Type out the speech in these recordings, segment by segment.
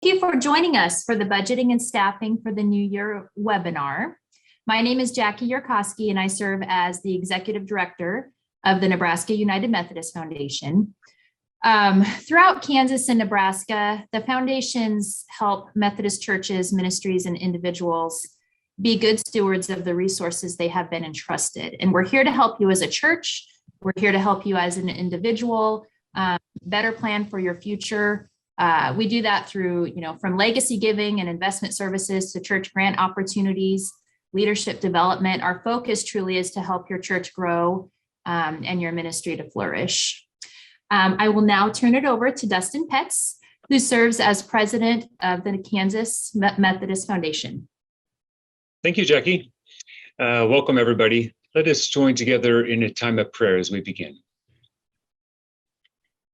Thank you for joining us for the Budgeting and Staffing for the New Year webinar. My name is Jackie Yarkowski, and I serve as the Executive Director of the Nebraska United Methodist Foundation. Throughout Kansas and Nebraska, the foundations help Methodist churches, ministries, and individuals be good stewards of the resources they have been entrusted. And we're here to help you as a church. We're here to help you as an individual, better plan for your future. We do that through, from legacy giving and investment services to church grant opportunities, leadership development. Our focus truly is to help your church grow and your ministry to flourish. I will now turn it over to Dustin Petz, who serves as president of the Kansas Methodist Foundation. Thank you, Jackie. Welcome, everybody. Let us join together in a time of prayer as we begin.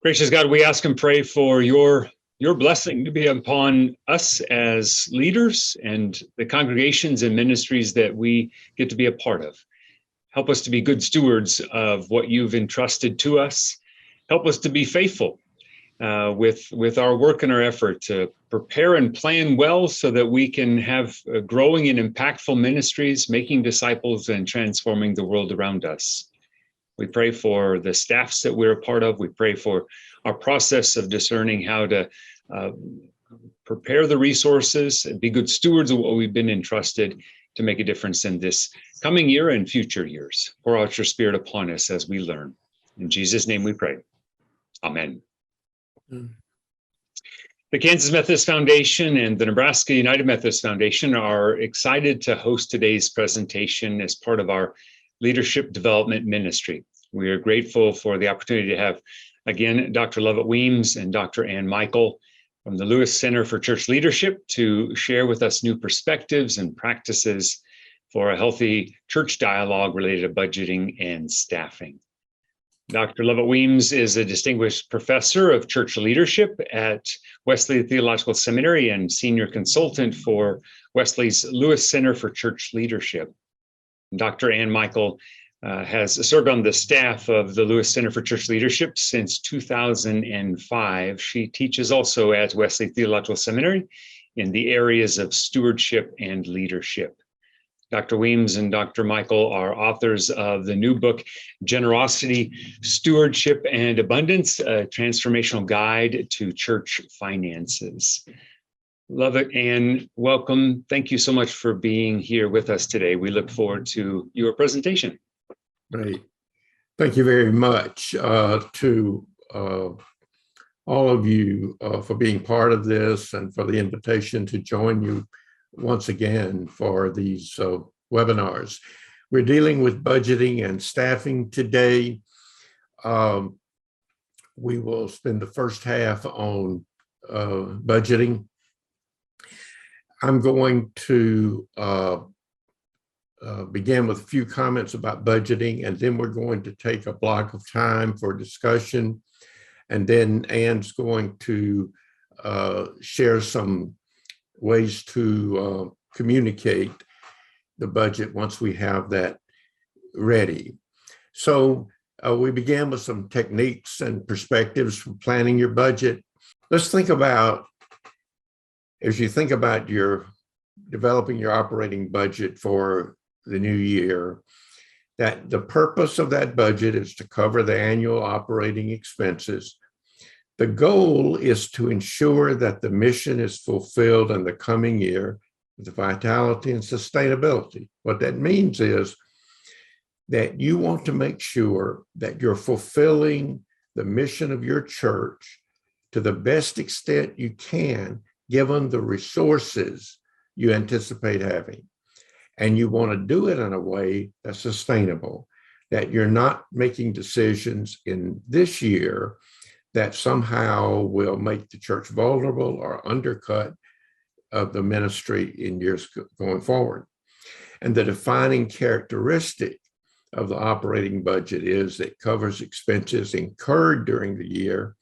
Gracious God, we ask and pray for your blessing to be upon us as leaders and the congregations and ministries that we get to be a part of. Help us to be good stewards of what you've entrusted to us. Help us to be faithful with our work and our effort to prepare and plan well so that we can have growing and impactful ministries, making disciples and transforming the world around us. We pray for the staffs that we're a part of. We pray for our process of discerning how to prepare the resources and be good stewards of what we've been entrusted to make a difference in this coming year and future years. Pour out your Spirit upon us as we learn. In Jesus' name we pray. Amen. The Kansas Methodist Foundation and the Nebraska United Methodist Foundation are excited to host today's presentation as part of our Leadership Development Ministry. We are grateful for the opportunity to have, again, Dr. Lovett Weems and Dr. Michel from the Lewis Center for Church Leadership to share with us new perspectives and practices for a healthy church dialogue related to budgeting and staffing. Dr. Lovett Weems is a distinguished professor of church leadership at Wesley Theological Seminary and senior consultant for Wesley's Lewis Center for Church Leadership. Dr. Michel has served on the staff of the Lewis Center for Church Leadership since 2005. She teaches also at Wesley Theological Seminary in the areas of stewardship and leadership. Dr. Weems and Dr. Michel are authors of the new book, Generosity, Stewardship, and Abundance, a transformational guide to church finances. Lovett and welcome. Thank you so much for being here with us today. We look forward to your presentation. Great. Thank you very much to all of you for being part of this and for the invitation to join you once again for these webinars. We're dealing with budgeting and staffing today. We will spend the first half on budgeting. I'm going to begin with a few comments about budgeting, and then we're going to take a block of time for discussion. And then Ann's going to share some ways to communicate the budget once we have that ready. So we began with some techniques and perspectives for planning your budget. Let's think about, as you think about developing your operating budget for the new year, that the purpose of that budget is to cover the annual operating expenses. The goal is to ensure that the mission is fulfilled in the coming year with vitality and sustainability. What that means is that you want to make sure that you're fulfilling the mission of your church to the best extent you can, given the resources you anticipate having. And you want to do it in a way that's sustainable, that you're not making decisions in this year that somehow will make the church vulnerable or undercut of the ministry in years going forward. And the defining characteristic of the operating budget is it covers expenses incurred during the year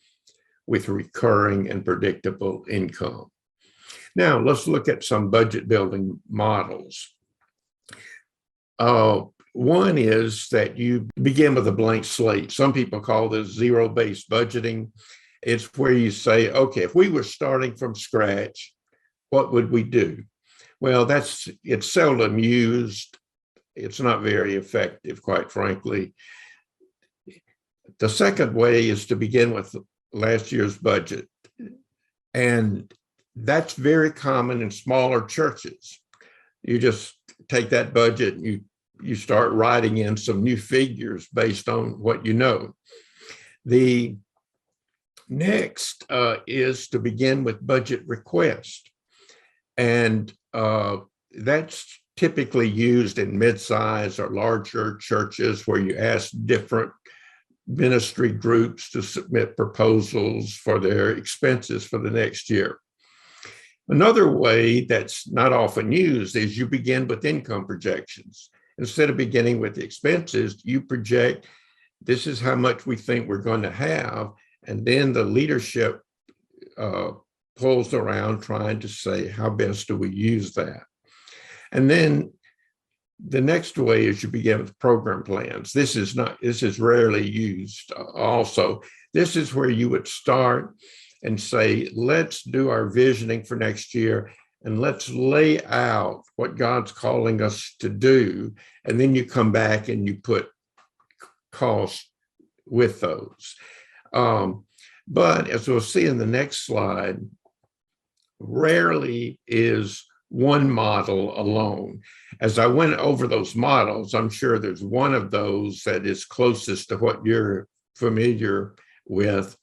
with recurring and predictable income. Now, let's look at some budget building models. One is that you begin with a blank slate. Some people call this zero-based budgeting. It's where you say, okay, if we were starting from scratch, what would we do? Well, it's seldom used. It's not very effective, quite frankly. The second way is to begin with last year's budget. And that's very common in smaller churches. You just take that budget and you start writing in some new figures based on what you know. The next is to begin with budget request. And that's typically used in mid-size or larger churches where you ask different ministry groups to submit proposals for their expenses for the next year. Another way that's not often used is you begin with income projections. Instead of beginning with the expenses, you project, this is how much we think we're going to have, and then the leadership pulls around trying to say, how best do we use that? And then the next way is you begin with program plans. This is rarely used also. This is where you would start and say, let's do our visioning for next year and let's lay out what God's calling us to do. And then you come back and you put costs with those. But as we'll see in the next slide, rarely is one model alone. As I went over those models, I'm sure there's one of those that is closest to what you're familiar with,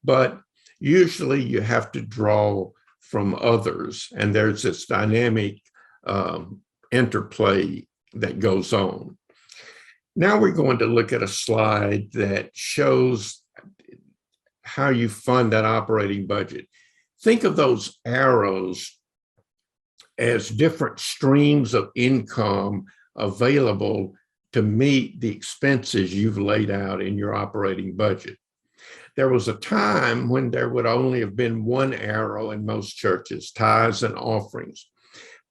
but usually you have to draw from others, and there's this dynamic interplay that goes on. Now we're going to look at a slide that shows how you fund that operating budget. Think of those arrows as different streams of income available to meet the expenses you've laid out in your operating budget. There was a time when there would only have been one arrow in most churches, tithes and offerings.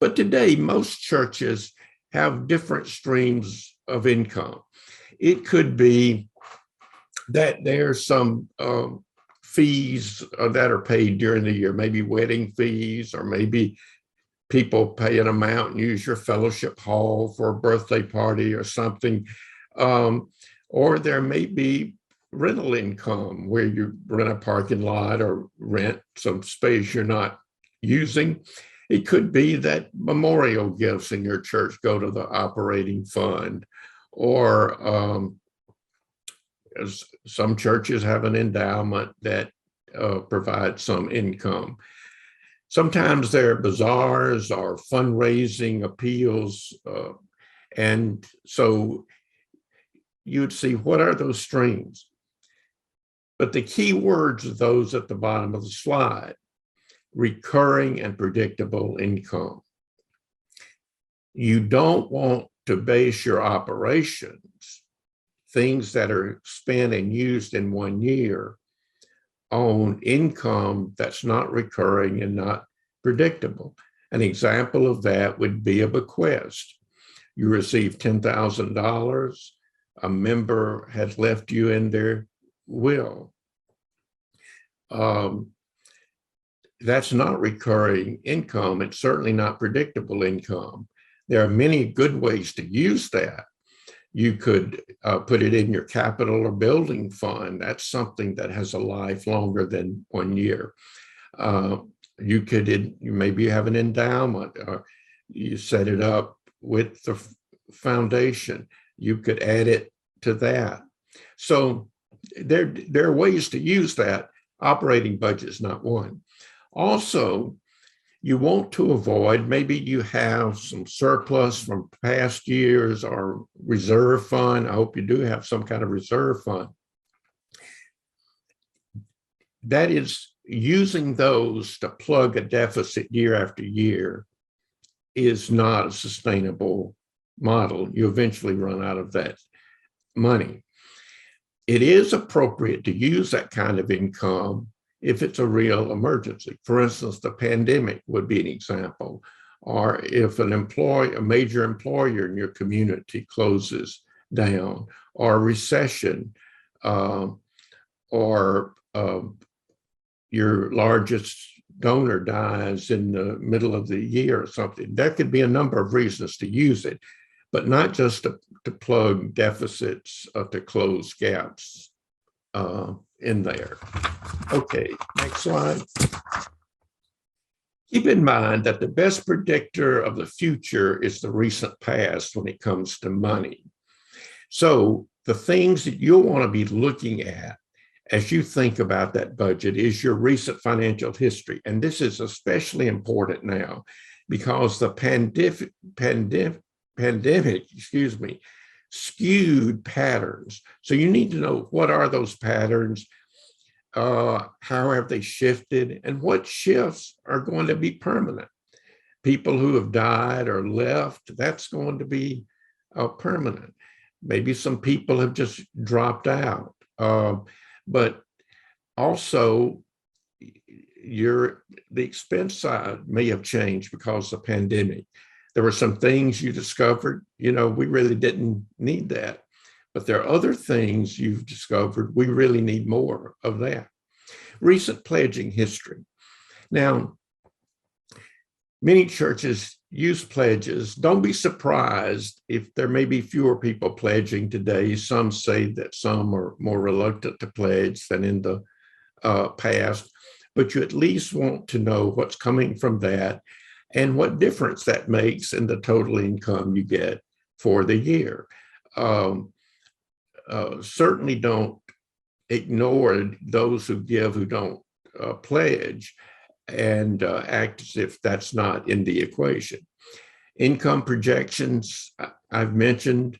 But today, most churches have different streams of income. It could be that there's some fees that are paid during the year, maybe wedding fees, or maybe people pay an amount and use your fellowship hall for a birthday party or something. Or there may be rental income where you rent a parking lot or rent some space you're not using. It could be that memorial gifts in your church go to the operating fund, or as some churches have an endowment that provides some income. Sometimes there are bazaars or fundraising appeals. And so you'd see, what are those streams? But the key words are those at the bottom of the slide: recurring and predictable income. You don't want to base your operations, things that are spent and used in 1 year, on income that's not recurring and not predictable. An example of that would be a bequest. You receive $10,000, a member has left you in their will. That's not recurring income. It's certainly not predictable income. There are many good ways to use that. You could put it in your capital or building fund. That's something that has a life longer than 1 year. You maybe have an endowment, or you set it up with the foundation. You could add it to that. So there are ways to use that. Operating budget is not one. Also, you want to avoid, maybe you have some surplus from past years or reserve fund. I hope you do have some kind of reserve fund. That is, using those to plug a deficit year after year is not a sustainable model. You eventually run out of that money. It is appropriate to use that kind of income if it's a real emergency. For instance, the pandemic would be an example, or if a major employer in your community closes down, or a recession, or your largest donor dies in the middle of the year or something. There could be a number of reasons to use it, but not just to plug deficits or to close gaps in there. Okay, next slide. Keep in mind that the best predictor of the future is the recent past when it comes to money. So the things that you'll want to be looking at as you think about that budget is your recent financial history. And this is especially important now because the pandemic, skewed patterns. So you need to know, what are those patterns? How have they shifted, and what shifts are going to be permanent? People who have died or left, that's going to be permanent. Maybe some people have just dropped out. But also the expense side may have changed because of the pandemic. There were some things you discovered, we really didn't need that. But there are other things you've discovered, we really need more of that. Recent pledging history. Now, many churches use pledges. Don't be surprised if there may be fewer people pledging today. Some say that some are more reluctant to pledge than in the past, but you at least want to know what's coming from that and what difference that makes in the total income you get for the year. Certainly don't ignore those who give who don't pledge and act as if that's not in the equation. Income projections, I've mentioned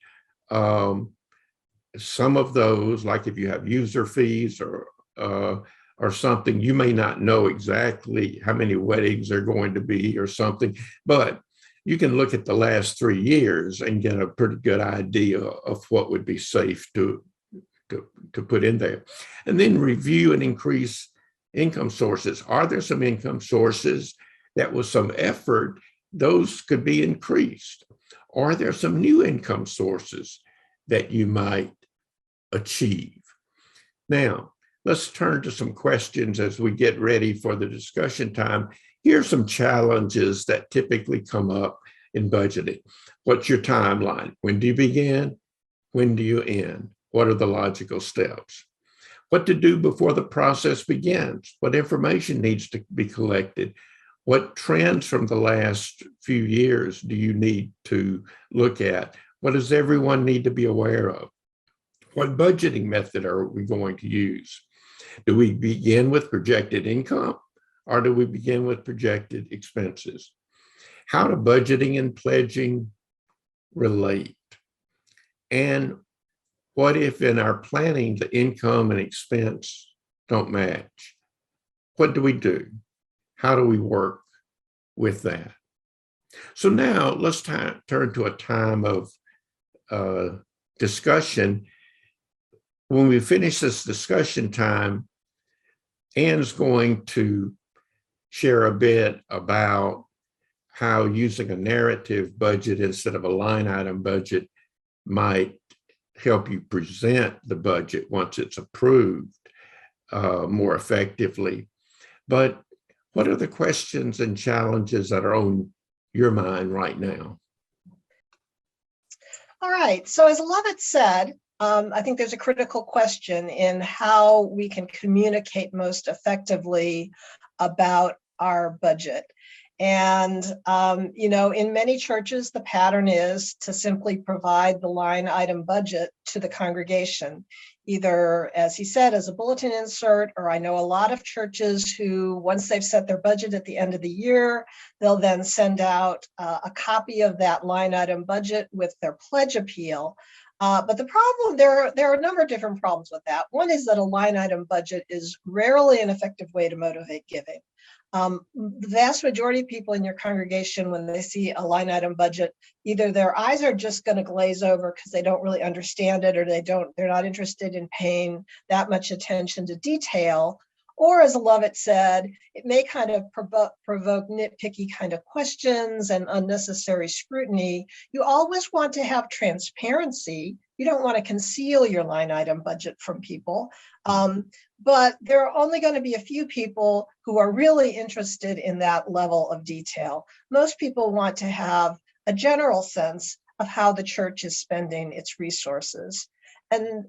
some of those, like if you have user fees or something, you may not know exactly how many weddings are going to be or something, but you can look at the last 3 years and get a pretty good idea of what would be safe to put in there. And then review and increase income sources. Are there some income sources that with some effort, those could be increased? Or are there some new income sources that you might achieve? Now, let's turn to some questions as we get ready for the discussion time. Here are some challenges that typically come up in budgeting. What's your timeline? When do you begin? When do you end? What are the logical steps? What to do before the process begins? What information needs to be collected? What trends from the last few years do you need to look at? What does everyone need to be aware of? What budgeting method are we going to use? Do we begin with projected income or do we begin with projected expenses? How do budgeting and pledging relate? And what if in our planning, the income and expense don't match? What do we do? How do we work with that? So now let's turn to a time of discussion. When we finish this discussion time, Ann's going to share a bit about how using a narrative budget instead of a line item budget might help you present the budget once it's approved more effectively. But what are the questions and challenges that are on your mind right now? All right, so as Lovett said, I think there's a critical question in how we can communicate most effectively about our budget. And, in many churches, the pattern is to simply provide the line item budget to the congregation, either, as he said, as a bulletin insert, or I know a lot of churches who, once they've set their budget at the end of the year, they'll then send out a copy of that line item budget with their pledge appeal. But the problem, there are a number of different problems with that. One is that a line item budget is rarely an effective way to motivate giving. The vast majority of people in your congregation, when they see a line item budget, either their eyes are just going to glaze over because they don't really understand it, or they're not interested in paying that much attention to detail, or as Lovett said, it may kind of provoke nitpicky kind of questions and unnecessary scrutiny. You always want to have transparency You don't want to conceal your line item budget from people. But there are only going to be a few people who are really interested in that level of detail. Most people want to have a general sense of how the church is spending its resources. And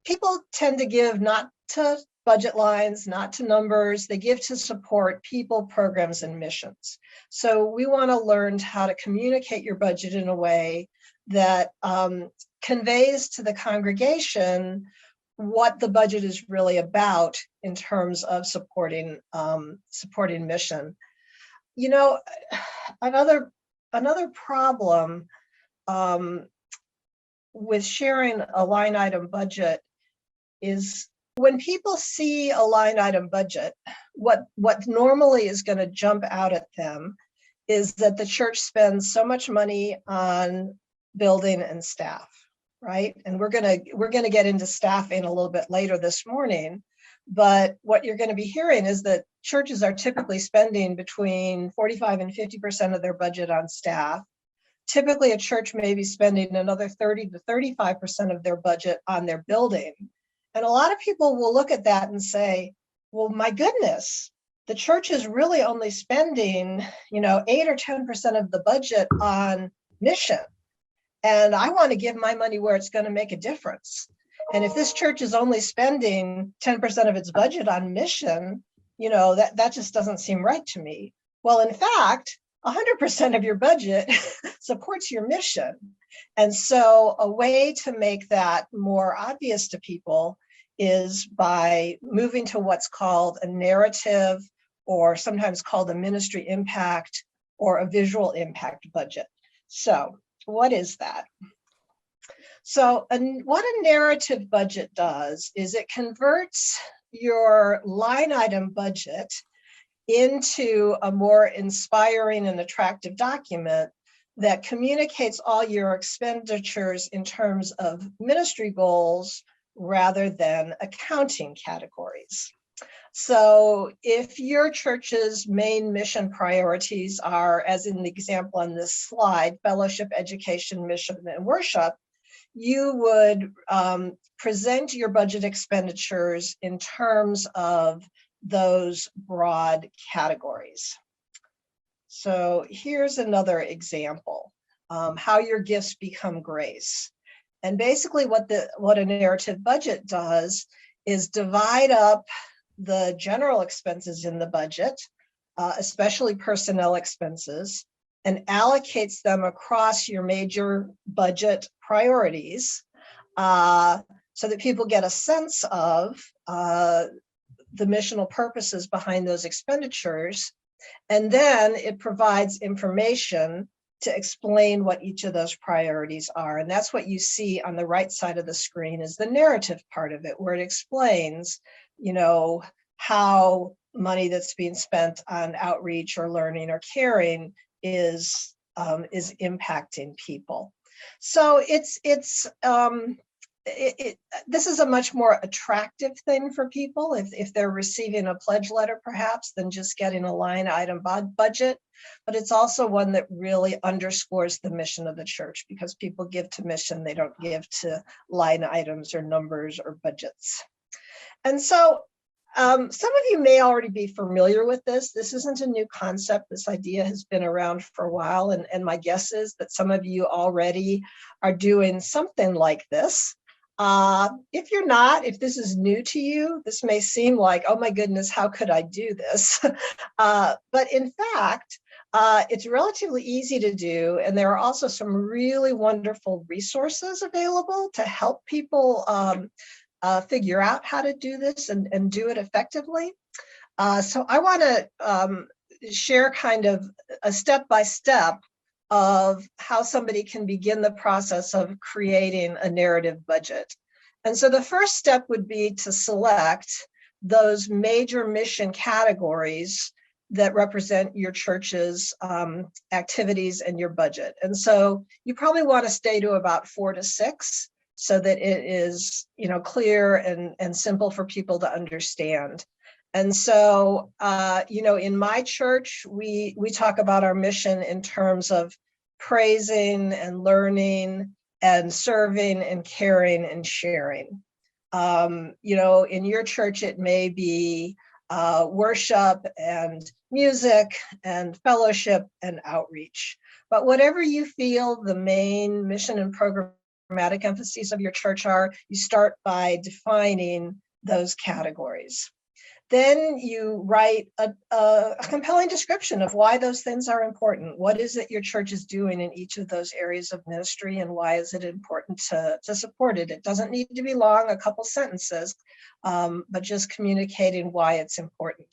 people tend to give not to budget lines, not to numbers. They give to support people, programs, and missions. So we want to learn how to communicate your budget in a way that conveys to the congregation what the budget is really about in terms of supporting mission. You know, another problem with sharing a line item budget is when people see a line item budget, what normally is going to jump out at them is that the church spends so much money on building and staff, right? And we're gonna get into staffing a little bit later this morning, but what you're going to be hearing is that churches are typically spending between 45 and 50% of their budget on staff. Typically, a church may be spending another 30 to 35% of their budget on their building. And a lot of people will look at that and say, well, my goodness, the church is really only spending, 8 or 10% of the budget on mission. And I want to give my money where it's going to make a difference. And if this church is only spending 10% of its budget on mission, that just doesn't seem right to me. Well, in fact, 100% of your budget supports your mission. And so a way to make that more obvious to people is by moving to what's called a narrative, or sometimes called a ministry impact or a visual impact budget. So what is that? So what a narrative budget does is it converts your line item budget into a more inspiring and attractive document that communicates all your expenditures in terms of ministry goals rather than accounting categories. So if your church's main mission priorities are, as in the example on this slide, fellowship, education, mission, and worship, you would present your budget expenditures in terms of those broad categories. So here's another example, how your gifts become grace. And basically what a narrative budget does is divide up the general expenses in the budget, especially personnel expenses, and allocates them across your major budget priorities so that people get a sense of the missional purposes behind those expenditures. And then it provides information to explain what each of those priorities are. And that's what you see on the right side of the screen is the narrative part of it, where it explains, how money that's being spent on outreach or learning or caring is impacting people. So this is a much more attractive thing for people if they're receiving a pledge letter, perhaps, than just getting a line item budget. But it's also one that really underscores the mission of the church, because people give to mission, they don't give to line items or numbers or budgets. And so some of you may already be familiar with this. This isn't a new concept. This idea has been around for a while. And my guess is that some of you already are doing something like this. If you're not, if this is new to you, this may seem like, oh my goodness, how could I do this? But in fact, it's relatively easy to do. And there are also some really wonderful resources available to help people figure out how to do this and do it effectively. So I want to share kind of a step-by-step of how somebody can begin the process of creating a narrative budget. And so the first step would be to select those major mission categories that represent your church's activities and your budget. And so you probably want to stay to about 4 to 6 so that it is, clear and simple for people to understand. And so, in my church, we talk about our mission in terms of praising and learning and serving and caring and sharing. In your church, it may be worship and music and fellowship and outreach. But whatever you feel the main mission and programmatic emphases of your church are, you start by defining those categories. Then you write a compelling description of why those things are important. What is it your church is doing in each of those areas of ministry, and why is it important to support it? It doesn't need to be long, a couple sentences, but just communicating why it's important.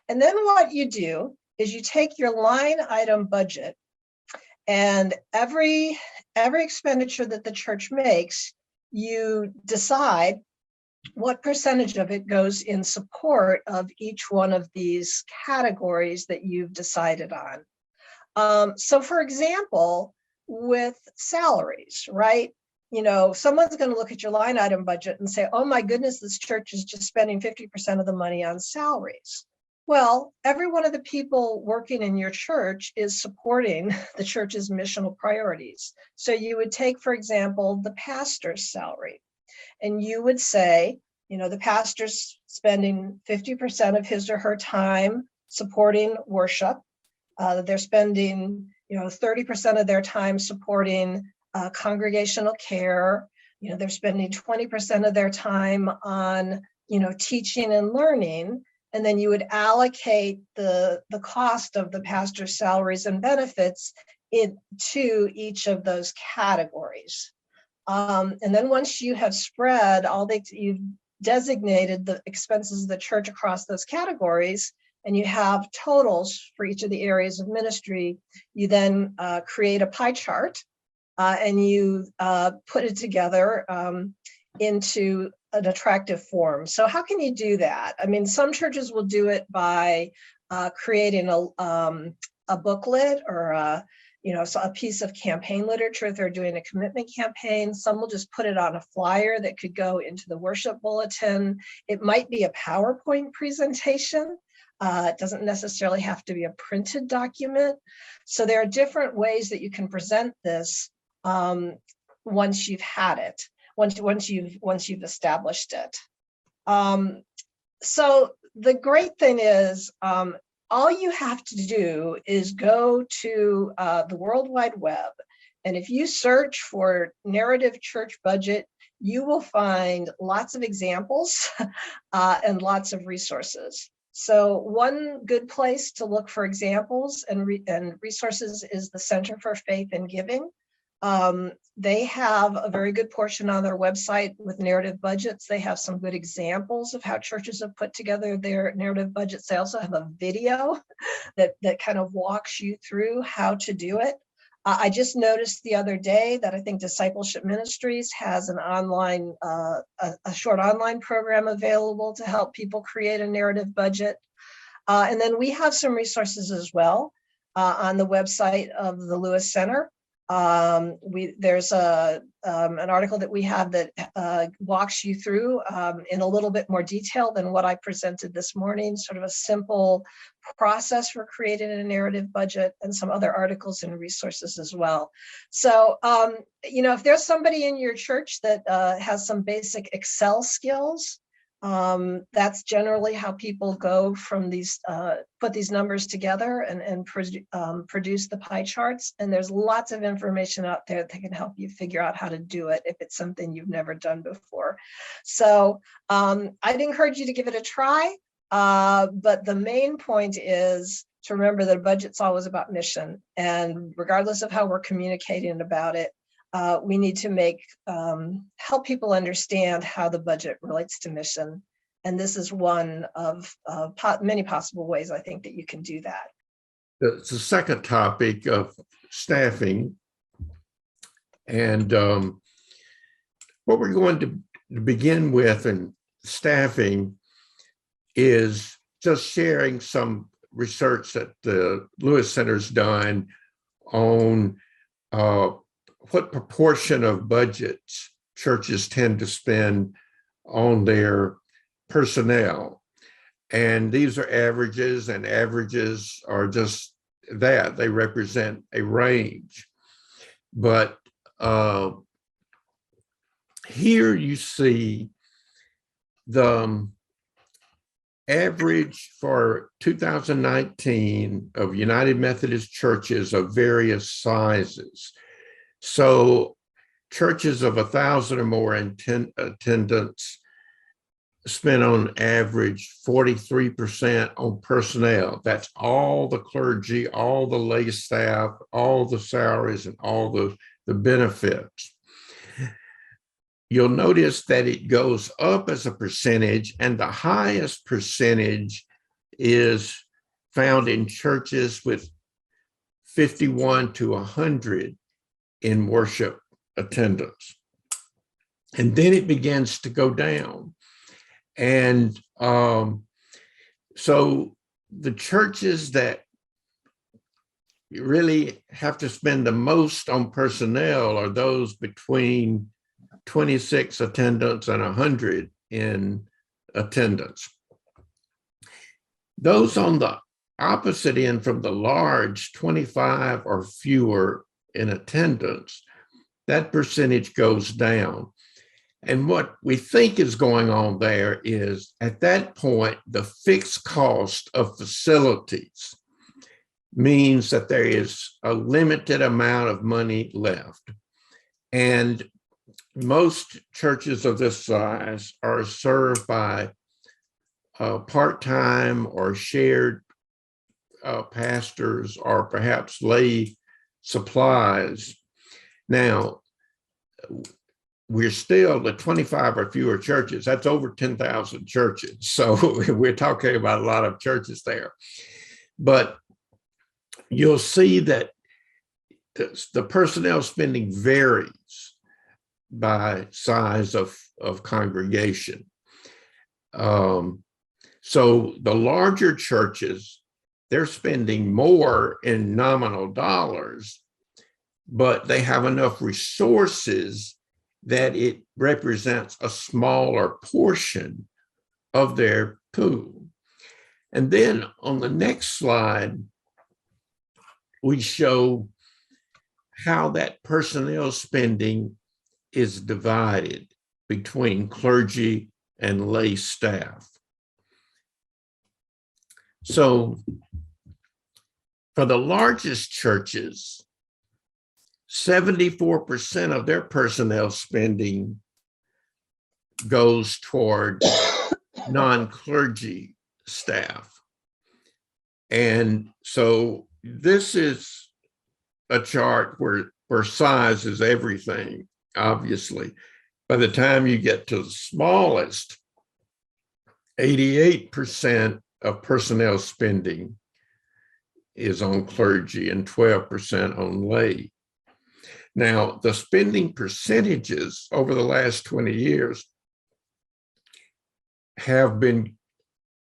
And then what you do is you take your line item budget, and every expenditure that the church makes, you decide what percentage of it goes in support of each one of these categories that you've decided on. So for example, with salaries, right? Someone's going to look at your line item budget and say, oh my goodness, this church is just spending 50% of the money on salaries. Well, every one of the people working in your church is supporting the church's missional priorities. So you would take, for example, the pastor's salary. And you would say, the pastor's spending 50% of his or her time supporting worship. They're spending, 30% of their time supporting congregational care. They're spending 20% of their time on, teaching and learning. And then you would allocate the cost of the pastor's salaries and benefits into each of those categories. And then once you have spread you've designated the expenses of the church across those categories, and you have totals for each of the areas of ministry, you then create a pie chart and you put it together into an attractive form. So how can you do that? I mean, some churches will do it by creating a booklet or so a piece of campaign literature if they're doing a commitment campaign. Some will just put it on a flyer that could go into the worship bulletin. It might be a PowerPoint presentation. It doesn't necessarily have to be a printed document. So there are different ways that you can present this once you've had it, once you've established it. So the great thing is, all you have to do is go to the World Wide Web. And if you search for narrative church budget, you will find lots of examples and lots of resources. So one good place to look for examples and resources is the Center for Faith and Giving. They have a very good portion on their website with narrative budgets. They have some good examples of how churches have put together their narrative budgets. They also have a video that kind of walks you through how to do it. I just noticed the other day that I think Discipleship Ministries has an online, a short online program available to help people create a narrative budget. And then we have some resources as well on the website of the Lewis Center. There's an article that we have that walks you through in a little bit more detail than what I presented this morning, sort of a simple process for creating a narrative budget, and some other articles and resources as well. So, if there's somebody in your church that has some basic Excel skills, that's generally how people go from these, put these numbers together and produce the pie charts. And there's lots of information out there that can help you figure out how to do it if it's something you've never done before. So I'd encourage you to give it a try. But the main point is to remember that a budget's always about mission. And regardless of how we're communicating about it, we need to help people understand how the budget relates to mission. And this is one of many possible ways I think that you can do that. The second topic of staffing. And what we're going to begin with in staffing is just sharing some research that the Lewis Center's done on what proportion of budgets churches tend to spend on their personnel. And these are averages, and averages are just that. They represent a range. But here you see the average for 2019 of United Methodist churches of various sizes. So churches of 1,000 or more attendance spent on average 43% on personnel. That's all the clergy, all the lay staff, all the salaries, and all the benefits. You'll notice that it goes up as a percentage, and the highest percentage is found in churches with 51 to 100 in worship attendance. And then it begins to go down. And so the churches that really have to spend the most on personnel are those between 26 attendance and 100 in attendance. Those on the opposite end from the large, 25 or fewer in attendance, that percentage goes down. And what we think is going on there is at that point, the fixed cost of facilities means that there is a limited amount of money left. And most churches of this size are served by part-time or shared pastors or perhaps lay supplies. Now, we're still the 25 or fewer churches. That's over 10,000 churches. So we're talking about a lot of churches there. But you'll see that the personnel spending varies by size of congregation. So the larger churches, they're spending more in nominal dollars, but they have enough resources that it represents a smaller portion of their pool. And then on the next slide, we show how that personnel spending is divided between clergy and lay staff. So for the largest churches, 74% of their personnel spending goes toward non-clergy staff. And so this is a chart where size is everything, obviously. By the time you get to the smallest, 88% of personnel spending is on clergy and 12% on lay. Now, the spending percentages over the last 20 years have been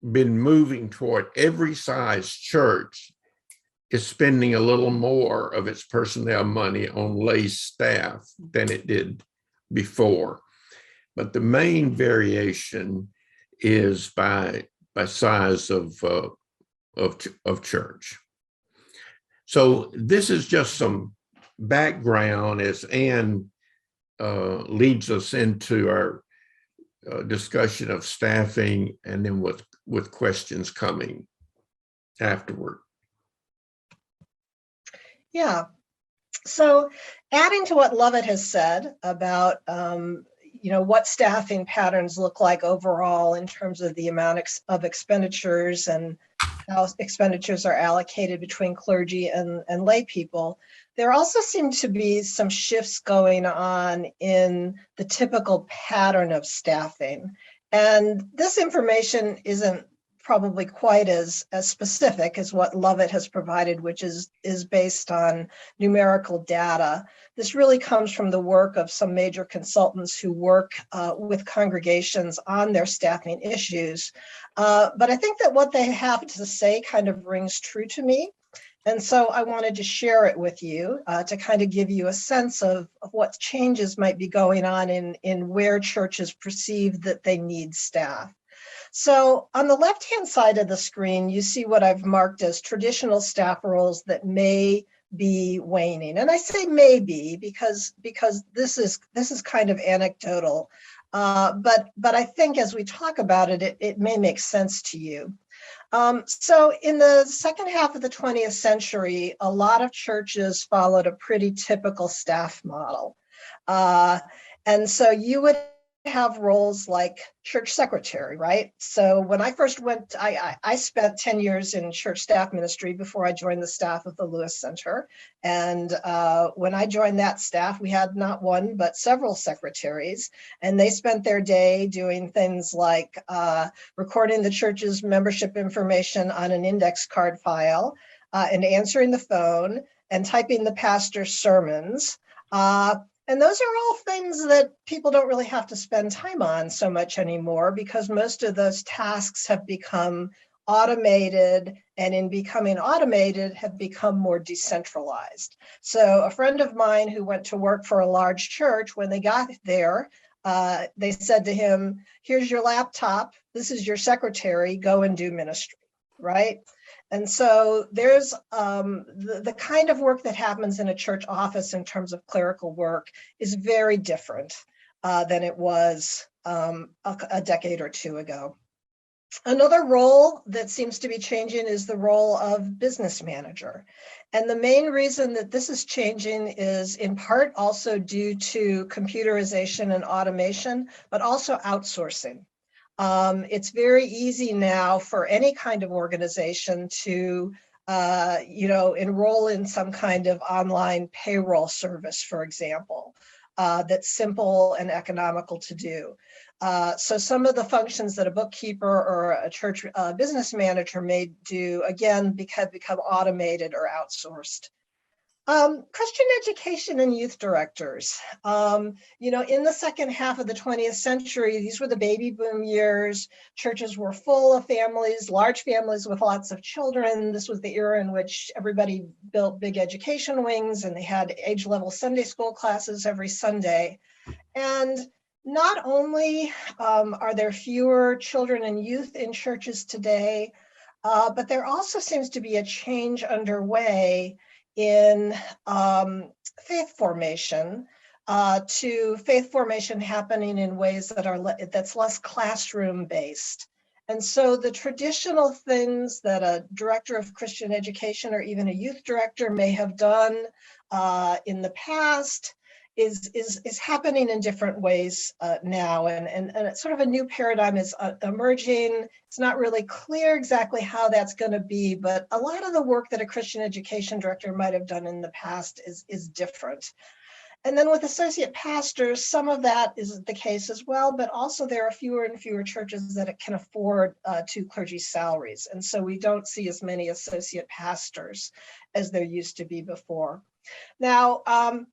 moving toward every size church is spending a little more of its personnel money on lay staff than it did before. But the main variation is by size of church. So this is just some background as Ann leads us into our discussion of staffing, and then with questions coming afterward. Yeah. So adding to what Lovett has said about what staffing patterns look like overall in terms of the amount of expenditures and how expenditures are allocated between clergy and lay people, there also seem to be some shifts going on in the typical pattern of staffing. And this information isn't probably quite as specific as what Lovett has provided, which is based on numerical data. This really comes from the work of some major consultants who work with congregations on their staffing issues. But I think that what they have to say kind of rings true to me. And so I wanted to share it with you to kind of give you a sense of what changes might be going on in where churches perceive that they need staff. So on the left-hand side of the screen, you see what I've marked as traditional staff roles that may be waning. And I say maybe because this is kind of anecdotal, but I think as we talk about it, it may make sense to you. So in the second half of the 20th century, a lot of churches followed a pretty typical staff model. And so you would have roles like church secretary, right? So when I first went, I spent 10 years in church staff ministry before I joined the staff of the Lewis Center. And when I joined that staff, we had not one, but several secretaries, and they spent their day doing things like recording the church's membership information on an index card file, and answering the phone and typing the pastor's sermons. And those are all things that people don't really have to spend time on so much anymore, because most of those tasks have become automated, and in becoming automated have become more decentralized. So a friend of mine who went to work for a large church, when they got there, they said to him, here's your laptop, this is your secretary, go and do ministry, right? And so there's the kind of work that happens in a church office in terms of clerical work is very different than it was a decade or two ago. Another role that seems to be changing is the role of business manager. And the main reason that this is changing is in part also due to computerization and automation, but also outsourcing. It's very easy now for any kind of organization to enroll in some kind of online payroll service, for example, that's simple and economical to do. So some of the functions that a bookkeeper or a church business manager may do, again, become automated or outsourced. Christian education and youth directors. In the second half of the 20th century, these were the baby boom years. Churches were full of families, large families with lots of children. This was the era in which everybody built big education wings, and they had age-level Sunday school classes every Sunday. And not only are there fewer children and youth in churches today, but there also seems to be a change underway in faith formation, to faith formation happening in ways that's less classroom based. And so the traditional things that a director of Christian education or even a youth director may have done in the past is happening in different ways now, and sort of a new paradigm is emerging. It's not really clear exactly how that's going to be, but a lot of the work that a Christian education director might have done in the past is different. And then with associate pastors, some of that is the case as well, but also there are fewer and fewer churches that can afford two clergy salaries. And so we don't see as many associate pastors as there used to be before. Now,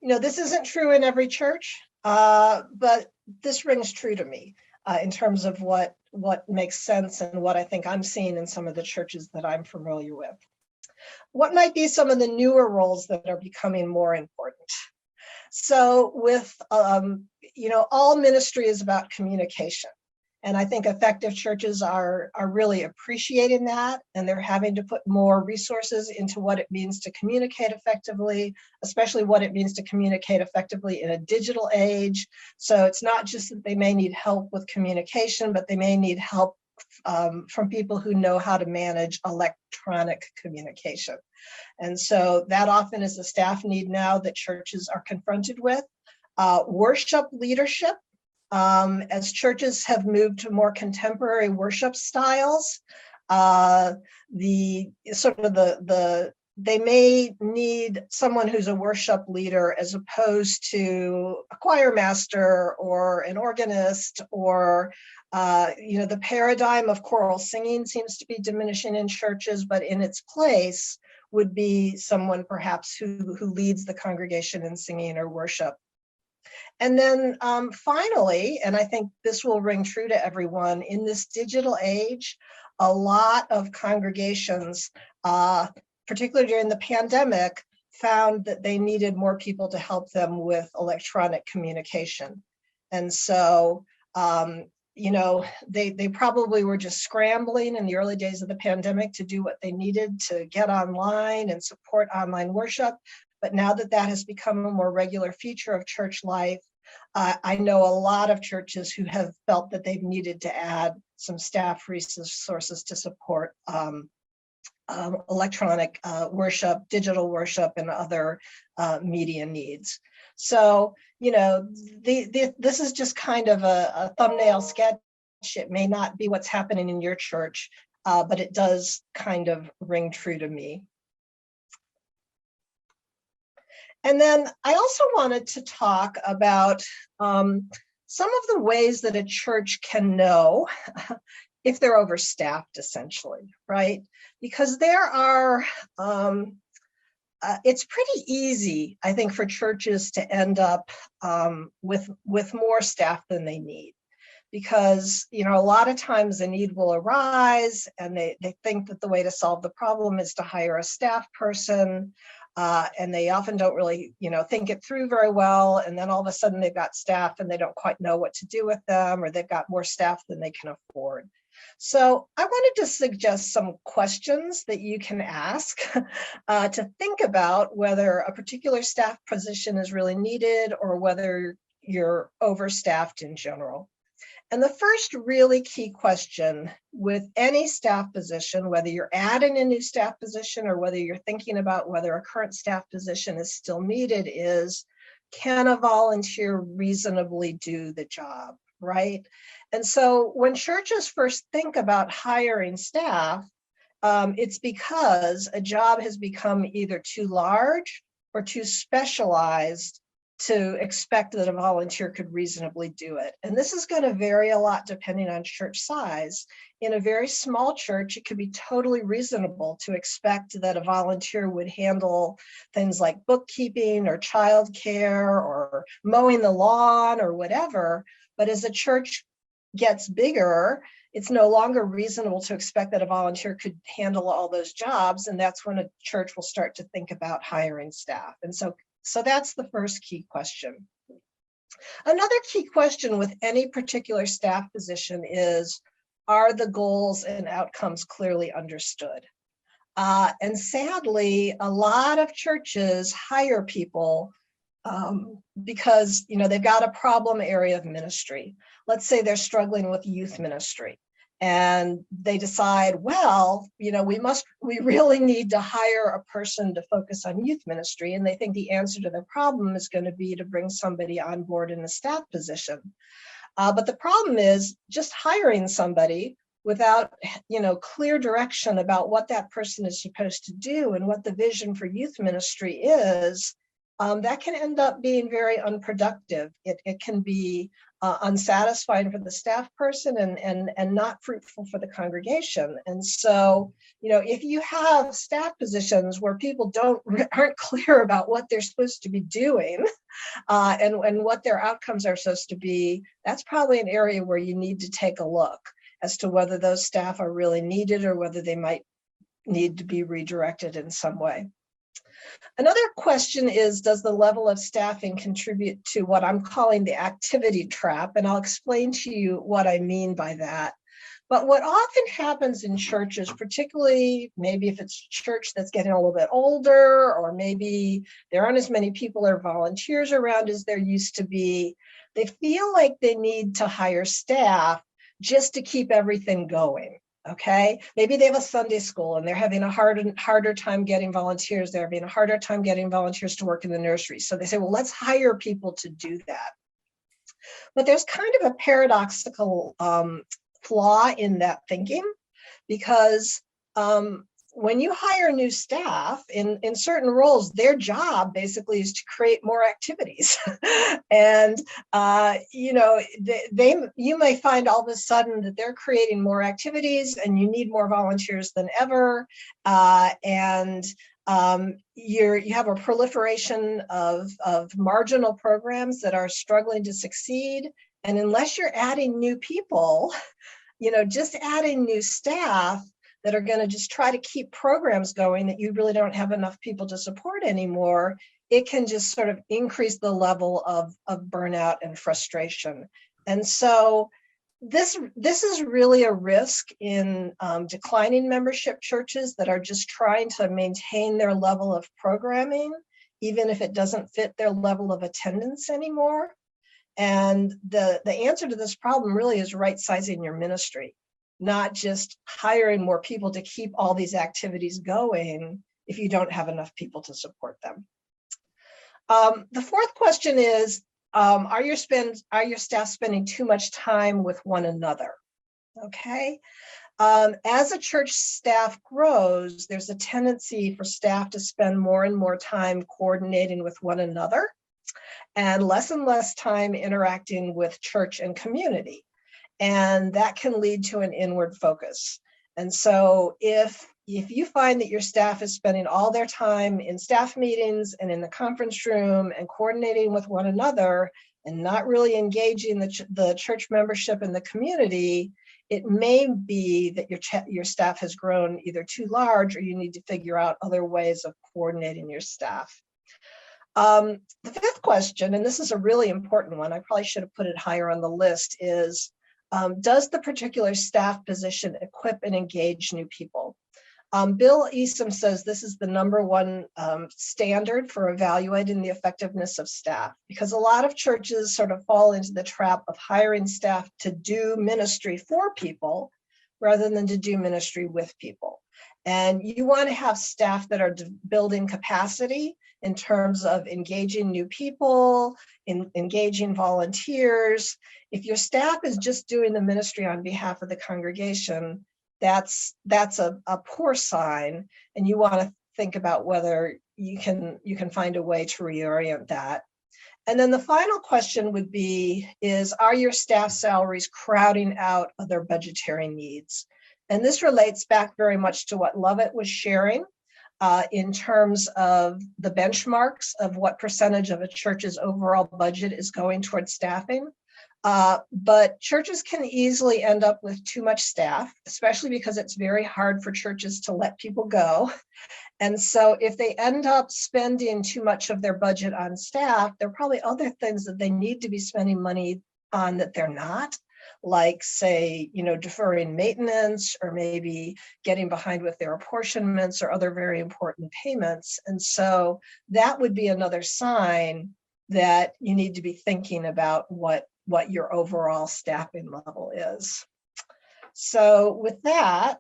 this isn't true in every church, but this rings true to me in terms of what makes sense and what I think I'm seeing in some of the churches that I'm familiar with. What might be some of the newer roles that are becoming more important? So with, all ministry is about communication. And I think effective churches are really appreciating that, and they're having to put more resources into what it means to communicate effectively, especially what it means to communicate effectively in a digital age. So it's not just that they may need help with communication, but they may need help from people who know how to manage electronic communication. And so that often is a staff need now that churches are confronted with. Worship leadership. As churches have moved to more contemporary worship styles, they may need someone who's a worship leader as opposed to a choir master or an organist, or the paradigm of choral singing seems to be diminishing in churches, but in its place would be someone perhaps who leads the congregation in singing or worship. And then finally, and I think this will ring true to everyone, in this digital age, a lot of congregations, particularly during the pandemic, found that they needed more people to help them with electronic communication. And so they probably were just scrambling in the early days of the pandemic to do what they needed to get online and support online worship. But now that that has become a more regular feature of church life, I know a lot of churches who have felt that they've needed to add some staff resources to support electronic worship, digital worship, and other media needs. So, this is just kind of a thumbnail sketch. It may not be what's happening in your church, but it does kind of ring true to me. And then I also wanted to talk about some of the ways that a church can know if they're overstaffed, essentially, right? Because there are, it's pretty easy, I think, for churches to end up with more staff than they need. Because, a lot of times a need will arise and they think that the way to solve the problem is to hire a staff person. And they often don't really, think it through very well. And then all of a sudden they've got staff and they don't quite know what to do with them, or they've got more staff than they can afford. So I wanted to suggest some questions that you can ask to think about whether a particular staff position is really needed or whether you're overstaffed in general. And the first really key question with any staff position, whether you're adding a new staff position or whether you're thinking about whether a current staff position is still needed, is, can a volunteer reasonably do the job, right? And so when churches first think about hiring staff, it's because a job has become either too large or too specialized to expect that a volunteer could reasonably do it. And this is going to vary a lot depending on church size. In a very small church, it could be totally reasonable to expect that a volunteer would handle things like bookkeeping or childcare or mowing the lawn or whatever. But as a church gets bigger, it's no longer reasonable to expect that a volunteer could handle all those jobs. And that's when a church will start to think about hiring staff. And so that's the first key question. Another key question with any particular staff position is, are the goals and outcomes clearly understood? And sadly, a lot of churches hire people because they've got a problem area of ministry. Let's say they're struggling with youth ministry. And they decide, well, we really need to hire a person to focus on youth ministry. And they think the answer to their problem is going to be to bring somebody on board in a staff position. But the problem is just hiring somebody without, clear direction about what that person is supposed to do and what the vision for youth ministry is. That can end up being very unproductive. It can be unsatisfying for the staff person and not fruitful for the congregation. And so, if you have staff positions where people aren't clear about what they're supposed to be doing and what their outcomes are supposed to be, that's probably an area where you need to take a look as to whether those staff are really needed or whether they might need to be redirected in some way. Another question is, does the level of staffing contribute to what I'm calling the activity trap? And I'll explain to you what I mean by that. But what often happens in churches, particularly maybe if it's a church that's getting a little bit older, or maybe there aren't as many people or volunteers around as there used to be, they feel like they need to hire staff just to keep everything going. Okay, maybe they have a Sunday school and they're having a harder time getting volunteers. They're having a harder time getting volunteers to work in the nursery. So they say, well, let's hire people to do that. But there's kind of a paradoxical flaw in that thinking, because when you hire new staff in certain roles, their job basically is to create more activities. And, you may find all of a sudden that they're creating more activities and you need more volunteers than ever. And you have a proliferation of marginal programs that are struggling to succeed. And unless you're adding new people, just adding new staff that are going to just try to keep programs going that you really don't have enough people to support anymore, it can just sort of increase the level of burnout and frustration. And so this is really a risk in declining membership churches that are just trying to maintain their level of programming, even if it doesn't fit their level of attendance anymore. And the answer to this problem really is right-sizing your ministry, not just hiring more people to keep all these activities going if you don't have enough people to support them. The fourth question is, are your staff spending too much time with one another? Okay. As a church staff grows, there's a tendency for staff to spend more and more time coordinating with one another and less time interacting with church and community. And that can lead to an inward focus. And so if you find that your staff is spending all their time in staff meetings and in the conference room and coordinating with one another and not really engaging the church membership and the community, it may be that your staff has grown either too large or you need to figure out other ways of coordinating your staff. The fifth question, and this is a really important one, I probably should have put it higher on the list, is does the particular staff position equip and engage new people? Bill Eastham says this is the #1 standard for evaluating the effectiveness of staff, because a lot of churches sort of fall into the trap of hiring staff to do ministry for people rather than to do ministry with people. And you want to have staff that are building capacity in terms of engaging new people, engaging volunteers. If your staff is just doing the ministry on behalf of the congregation, that's a poor sign, and you want to think about whether you can find a way to reorient that. And then the final question would be, are your staff salaries crowding out other budgetary needs? And this relates back very much to what Lovett was sharing in terms of the benchmarks of what percentage of a church's overall budget is going towards staffing. But churches can easily end up with too much staff, especially because it's very hard for churches to let people go. And so if they end up spending too much of their budget on staff, there are probably other things that they need to be spending money on that they're not, like, say, deferring maintenance, or maybe getting behind with their apportionments or other very important payments. And so that would be another sign that you need to be thinking about what your overall staffing level is. So with that,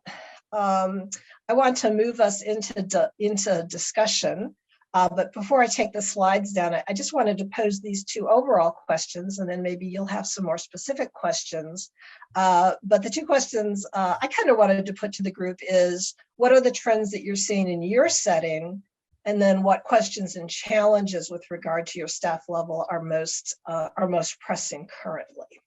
I want to move us into discussion. But before I take the slides down, I just wanted to pose these two overall questions, and then maybe you'll have some more specific questions. But the two questions I kind of wanted to put to the group is, what are the trends that you're seeing in your setting? And then what questions and challenges with regard to your staff level are most pressing currently?